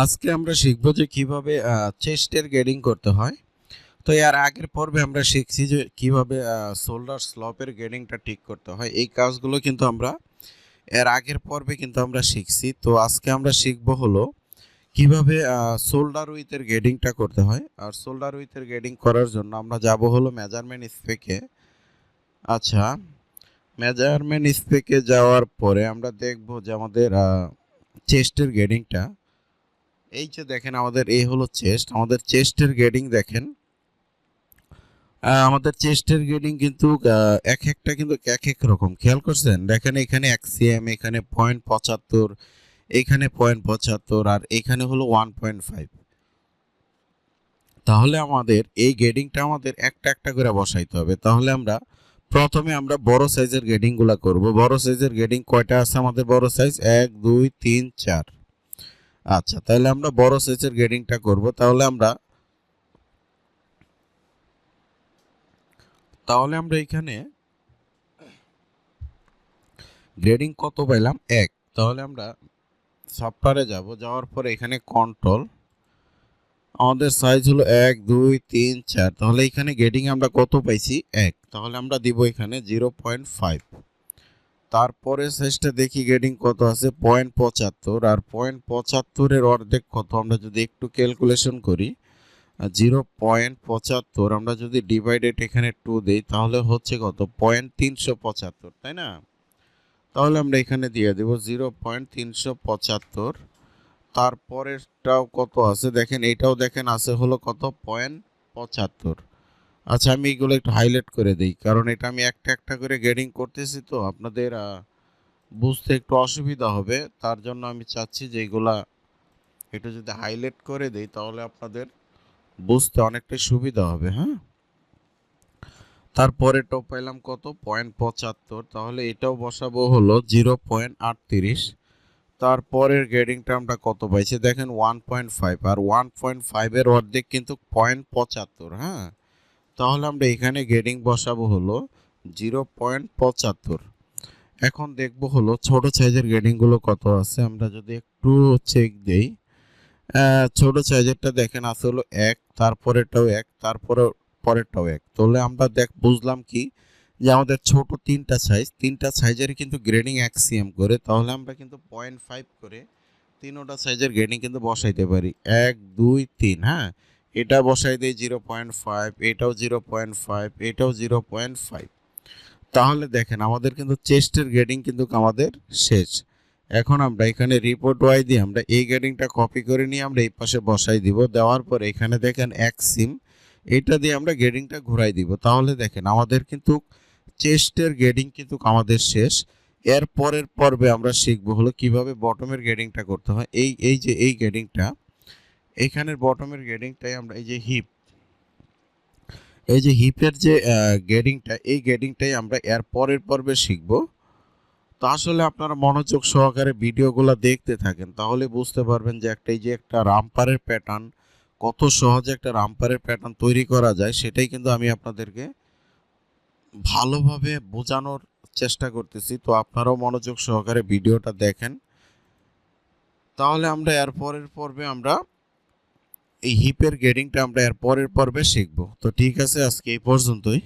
আজকে আমরা শিখব যে কিভাবে চেস্টের গ্রেডিং করতে হয়। তো এর আগের পর্বে আমরা শিখছি যে কিভাবে শোল্ডার স্লপের গ্রেডিংটা ঠিক করতে হয়। এই কাজগুলো কিন্তু আমরা এর আগের পর্বে কিন্তু আমরা শিখছি। তো আজকে আমরা শিখব হলো কিভাবে শোল্ডার উইথের গ্রেডিংটা করতে হয়। আর শোল্ডার উইথের গ্রেডিং করার জন্য আমরা যাব হলো মেজারমেন্ট স্পেকে। আচ্ছা, মেজারমেন্ট স্পেকে যাওয়ার পরে আমরা দেখব যে আমাদের চেস্টের গ্রেডিংটা, এই যে দেখেন আমাদের এই হলো চেস্ট, আমাদের চেস্টের গ্রেডিং দেখেন। আমাদের চেস্টের গ্রেডিং কিন্তু এক একটা কিন্তু এক এক রকম, খেয়াল করছেন? দেখেন এখানে 1 cm, এখানে 0.75, এখানে 0.75, আর এখানে হলো 1.5। তাহলে আমাদের এই গ্রেডিংটা আমাদের একটা একটা করে বসাইতে হবে। তাহলে আমরা প্রথমে আমরা বড় সাইজের গ্রেডিংগুলো করব। বড় সাইজের গ্রেডিং কয়টা আছে আমাদের? বড় সাইজ 1 2 3 4। আচ্ছা, তাহলে আমরা বড় সাইজের গ্রেডিংটা করব। তাহলে আমরা এখানে গ্রেডিং কত পাইলাম? 1। তাহলে আমরা সফটওয়্যারে যাওয়ার পরে এখানে কন্ট্রোল, আমাদের সাইজ হলো 1 2 3 4। তাহলে এখানে গ্রেডিং আমরা কত পাইছি? 1। তাহলে আমরা দিব এখানে 0.5। তারপরে সাইজটা দেখি গ্রেডিং কত আছে? 0.75। আর 0.75 এর অর্ধেক কত? আমরা যদি একটু ক্যালকুলেশন করি, 0.75 আমরা যদি ডিভাইডেড এখানে 2 দেই তাহলে হচ্ছে কত? 0.375, তাই না? তাহলে আমরা এখানে দিয়ে দেব 0.375। তারপরেরটাও কত আছে দেখেন, এটাও দেখেন আছে হলো কত? 0.75। আচ্ছা, আমি এগুলো একটু হাইলাইট করে দিই, কারণ এটা আমি একটা একটা করে গ্রেডিং করতেছি, তো আপনাদের বুঝতে একটু অসুবিধা হবে। তার জন্য আমি চাচ্ছি যে এগুলা একটু যদি হাইলাইট করে দিই তাহলে আপনাদের বুঝতে অনেকটা সুবিধা হবে। হ্যাঁ, তারপরেটাও পাইলাম কত? 0.75। তাহলে এটাও বসাবো হলো 0.38। তারপরের গ্রেডিংটা আমরা কত পাইছি দেখেন? 1.5। আর 1.5 এর অর্ধেক কিন্তু 0.75। হ্যাঁ, তাহলে আমরা এখানে গ্রেডিং বসাবো হলো 0.75। এখন দেখব হলো ছোট সাইজের গ্রেডিংগুলো কত আছে। আমরা যদি একটু চেক দেই, ছোট সাইজেরটা দেখেন আছে হলো 1, তারপরেরটাও 1, পরেরটাও 1। তাহলে আমরা বুঝলাম কি যে আমাদের ছোট তিনটা সাইজের কিন্তু গ্রেডিং 1 cm করে। তাহলে আমরা কিন্তু 0.5 করে তিনোটা সাইজের গ্রেডিং কিন্তু বসাইতে পারি। 1 2 3। হ্যাঁ, এটা বসাই দেই 0.5, এটাও 0.5, এটাও 0.5। তাহলে দেখেন আমাদের কিন্তু চেস্টের গ্রেডিং কিন্তু আমাদের শেষ। এখন আমরা এখানে রিপোর্ট ওয়াই দিয়ে আমরা এই গ্রেডিংটা কপি করে নিয়ে আমরা এই পাশে বসাই দিব। দেওয়ার পর এখানে দেখেন 1 সিম, এটা দিয়ে আমরা গ্রেডিংটা ঘুরাই দিব। তাহলে দেখেন আমাদের কিন্তু চেস্টের গ্রেডিং কিন্তু আমাদের শেষ। এর পরের পর্বে আমরা শিখবো হলো কিভাবে বটমের গ্রেডিংটা করতে হয়। এই যে এই গ্রেডিংটা, এইখানের বটমের গ্রেডিংটাই আমরা এই যে হিপের যে গ্রেডিংটা, এই গ্রেডিংটাই আমরা এর পরের পর্বে শিখব। তো আসলে আপনারা মনোযোগ সহকারে ভিডিওগুলো দেখতে থাকেন, তাহলে বুঝতে পারবেন যে একটা রামপারের প্যাটার্ন, কত সহজে একটা রামপারের প্যাটার্ন তৈরি করা যায়, সেটাই কিন্তু আমি আপনাদেরকে ভালোভাবে বোঝানোর চেষ্টা করতেছি। তো আপনারাও মনোযোগ সহকারে ভিডিওটা দেখেন, তাহলে আমরা এর পরের পর্বে আমরা এই হিপের গ্রেডিংটা আমরা এর পরের পর্বে শিখব। তো ঠিক আছে, আজকে এই পর্যন্তই।